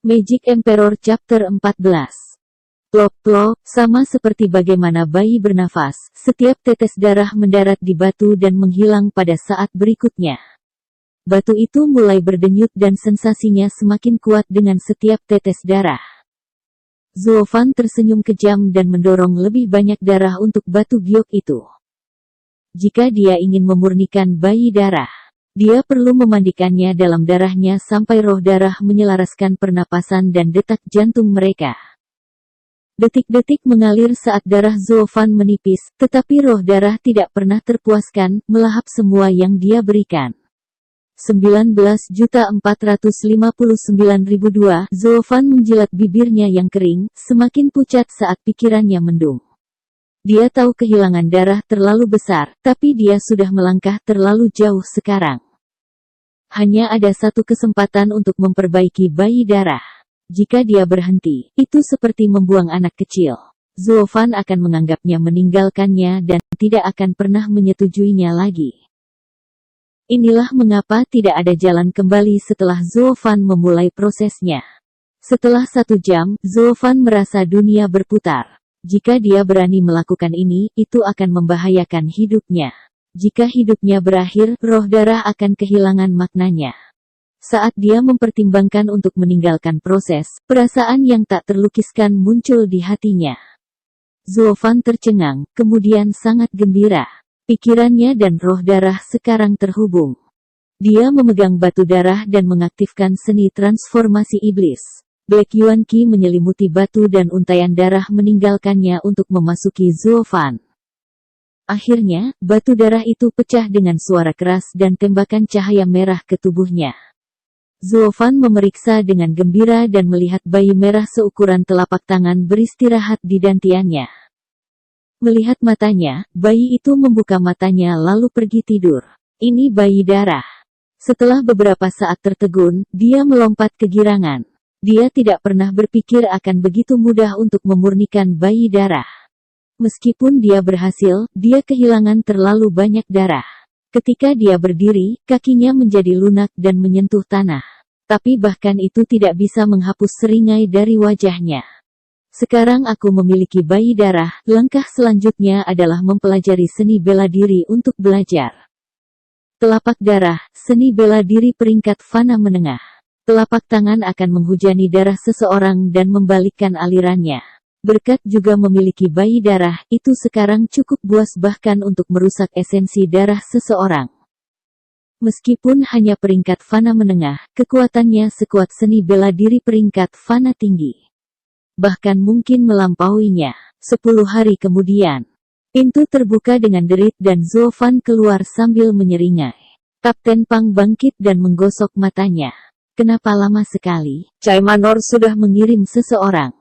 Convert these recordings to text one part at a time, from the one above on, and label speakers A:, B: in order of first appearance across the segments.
A: Magic Emperor Chapter 14. Plop-plop, sama seperti bagaimana bayi bernafas, setiap tetes darah mendarat di batu dan menghilang pada saat berikutnya. Batu itu mulai berdenyut dan sensasinya semakin kuat dengan setiap tetes darah. Zuo Fan tersenyum kejam dan mendorong lebih banyak darah untuk batu giok itu. Jika dia ingin memurnikan bayi darah, dia perlu memandikannya dalam darahnya sampai roh darah menyelaraskan pernapasan dan detak jantung mereka. Detik-detik mengalir saat darah Zuo Fan menipis, tetapi roh darah tidak pernah terpuaskan, melahap semua yang dia berikan. 19.459.002. Zuo Fan menjilat bibirnya yang kering, semakin pucat saat pikirannya mendung. Dia tahu kehilangan darah terlalu besar, tapi dia sudah melangkah terlalu jauh sekarang. Hanya ada satu kesempatan untuk memperbaiki bayi darah. Jika dia berhenti, itu seperti membuang anak kecil. Zuo Fan akan menganggapnya meninggalkannya dan tidak akan pernah menyetujuinya lagi. Inilah mengapa tidak ada jalan kembali setelah Zuo Fan memulai prosesnya. Setelah 1 jam, Zuo Fan merasa dunia berputar. Jika dia berani melakukan ini, itu akan membahayakan hidupnya. Jika hidupnya berakhir, roh darah akan kehilangan maknanya. Saat dia mempertimbangkan untuk meninggalkan proses, perasaan yang tak terlukiskan muncul di hatinya. Zuo Fan tercengang, kemudian sangat gembira. Pikirannya dan roh darah sekarang terhubung. Dia memegang batu darah dan mengaktifkan seni transformasi iblis. Black Yuan Qi menyelimuti batu dan untaian darah meninggalkannya untuk memasuki Zuo Fan. Akhirnya, batu darah itu pecah dengan suara keras dan tembakan cahaya merah ke tubuhnya. Zuo Fan memeriksa dengan gembira dan melihat bayi merah seukuran telapak tangan beristirahat di dantiannya. Melihat matanya, bayi itu membuka matanya lalu pergi tidur. Ini bayi darah. Setelah beberapa saat tertegun, dia melompat kegirangan. Dia tidak pernah berpikir akan begitu mudah untuk memurnikan bayi darah. Meskipun dia berhasil, dia kehilangan terlalu banyak darah. Ketika dia berdiri, kakinya menjadi lunak dan menyentuh tanah. Tapi bahkan itu tidak bisa menghapus seringai dari wajahnya. Sekarang aku memiliki bayi darah, langkah selanjutnya adalah mempelajari seni bela diri untuk belajar. Telapak darah, seni bela diri peringkat fana menengah. Telapak tangan akan menghujani darah seseorang dan membalikkan alirannya. Berkat juga memiliki bayi darah, itu sekarang cukup buas bahkan untuk merusak esensi darah seseorang. Meskipun hanya peringkat fana menengah, kekuatannya sekuat seni bela diri peringkat fana tinggi. Bahkan mungkin melampauinya. 10 hari kemudian, pintu terbuka dengan derit dan Zuo Fan keluar sambil menyeringai. Kapten Pang bangkit dan menggosok matanya. Kenapa lama sekali? Cai Manor sudah mengirim seseorang.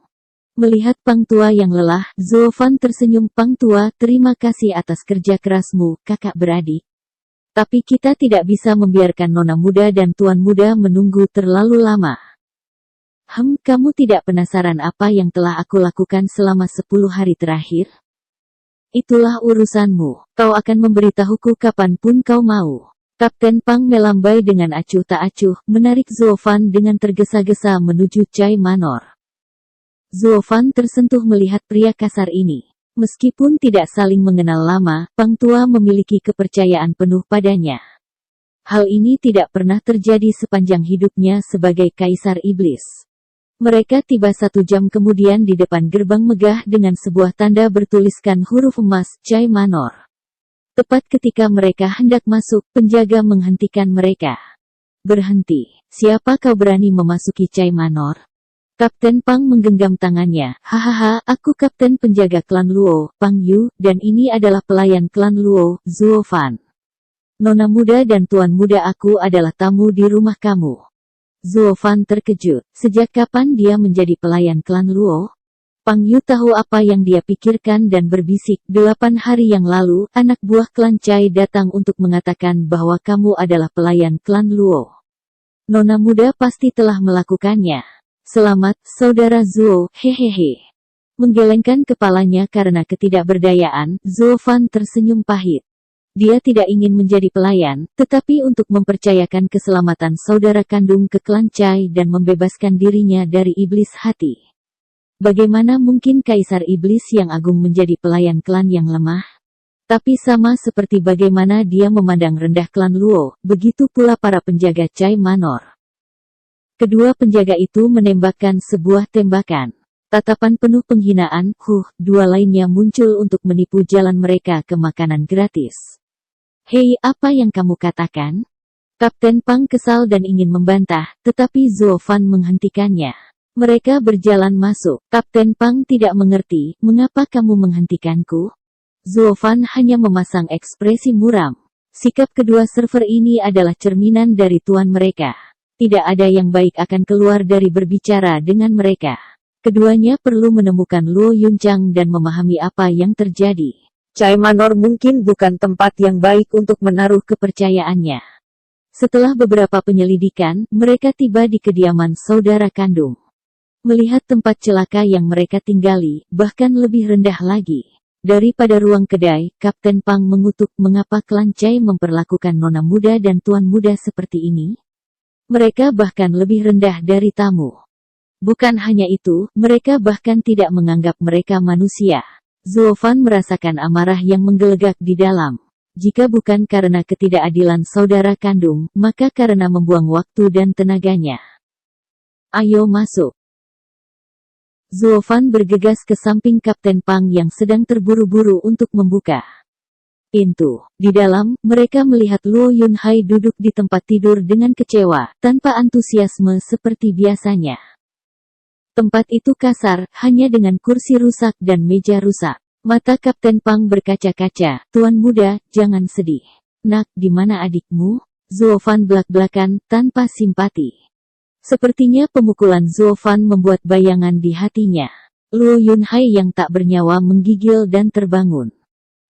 A: Melihat Pang Tua yang lelah, Zuo Fan tersenyum. Pang Tua, terima kasih atas kerja kerasmu, kakak beradik. Tapi kita tidak bisa membiarkan nona muda dan tuan muda menunggu terlalu lama. Kamu tidak penasaran apa yang telah aku lakukan selama 10 hari terakhir? Itulah urusanmu. Kau akan memberitahuku kapanpun kau mau. Kapten Pang melambai dengan acuh tak acuh, menarik Zuo Fan dengan tergesa-gesa menuju Cai Manor. Zuo Fan tersentuh melihat pria kasar ini. Meskipun tidak saling mengenal lama, Pang Tua memiliki kepercayaan penuh padanya. Hal ini tidak pernah terjadi sepanjang hidupnya sebagai Kaisar Iblis. Mereka tiba 1 jam kemudian di depan gerbang megah dengan sebuah tanda bertuliskan huruf emas Cai Manor. Tepat ketika mereka hendak masuk, penjaga menghentikan mereka. Berhenti. Siapa kau berani memasuki Cai Manor? Kapten Pang menggenggam tangannya. Hahaha, aku kapten penjaga klan Luo, Pang Yu, dan ini adalah pelayan klan Luo, Zuo Fan. Nona muda dan tuan muda aku adalah tamu di rumah kamu. Zuo Fan terkejut. Sejak kapan dia menjadi pelayan klan Luo? Pang Yu tahu apa yang dia pikirkan dan berbisik. 8 hari yang lalu, anak buah klan Cai datang untuk mengatakan bahwa kamu adalah pelayan klan Luo. Nona muda pasti telah melakukannya. Selamat, saudara Zuo, hehehe. Menggelengkan kepalanya karena ketidakberdayaan, Zuo Fan tersenyum pahit. Dia tidak ingin menjadi pelayan, tetapi untuk mempercayakan keselamatan saudara kandung ke klan Chai dan membebaskan dirinya dari iblis hati. Bagaimana mungkin Kaisar Iblis yang agung menjadi pelayan klan yang lemah? Tapi sama seperti bagaimana dia memandang rendah klan Luo, begitu pula para penjaga Chai Manor. Kedua penjaga itu menembakkan sebuah tembakan. Tatapan penuh penghinaan, dua lainnya muncul untuk menipu jalan mereka ke makanan gratis. Hei, apa yang kamu katakan? Kapten Pang kesal dan ingin membantah, tetapi Zuo Fan menghentikannya. Mereka berjalan masuk. Kapten Pang tidak mengerti, mengapa kamu menghentikanku? Zuo Fan hanya memasang ekspresi muram. Sikap kedua server ini adalah cerminan dari tuan mereka. Tidak ada yang baik akan keluar dari berbicara dengan mereka. Keduanya perlu menemukan Luo Yunchang dan memahami apa yang terjadi. Chai Manor mungkin bukan tempat yang baik untuk menaruh kepercayaannya. Setelah beberapa penyelidikan, mereka tiba di kediaman saudara kandung. Melihat tempat celaka yang mereka tinggali, bahkan lebih rendah lagi. Daripada ruang kedai, Kapten Pang mengutuk mengapa klan Chai memperlakukan nona muda dan tuan muda seperti ini. Mereka bahkan lebih rendah dari tamu. Bukan hanya itu, mereka bahkan tidak menganggap mereka manusia. Zuo Fan merasakan amarah yang menggelegak di dalam. Jika bukan karena ketidakadilan saudara kandung, maka karena membuang waktu dan tenaganya. Ayo masuk. Zuo Fan bergegas ke samping Kapten Pang yang sedang terburu-buru untuk membuka pintu. Di dalam, mereka melihat Luo Yunhai duduk di tempat tidur dengan kecewa, tanpa antusiasme seperti biasanya. Tempat itu kasar, hanya dengan kursi rusak dan meja rusak. Mata Kapten Pang berkaca-kaca. Tuan muda, jangan sedih. Nak, di mana adikmu? Zuo Fan belak-belakan, tanpa simpati. Sepertinya pemukulan Zuo Fan membuat bayangan di hatinya. Luo Yunhai yang tak bernyawa menggigil dan terbangun.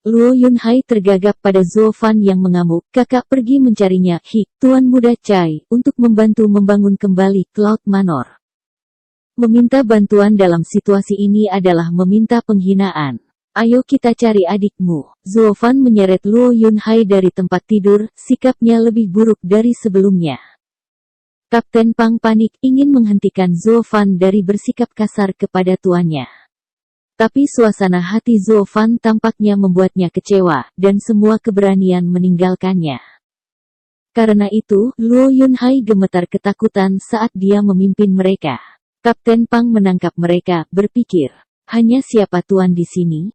A: Luo Yunhai tergagap pada Zuo Fan yang mengamuk. Kakak pergi mencarinya, Tuan muda Chai, untuk membantu membangun kembali Cloud Manor. Meminta bantuan dalam situasi ini adalah meminta penghinaan. Ayo kita cari adikmu. Zuo Fan menyeret Luo Yunhai dari tempat tidur, sikapnya lebih buruk dari sebelumnya. Kapten Pang panik ingin menghentikan Zuo Fan dari bersikap kasar kepada tuannya. Tapi suasana hati Zuo Fan tampaknya membuatnya kecewa, dan semua keberanian meninggalkannya. Karena itu, Luo Yunhai gemetar ketakutan saat dia memimpin mereka. Kapten Pang menangkap mereka, berpikir, hanya siapa tuan di sini?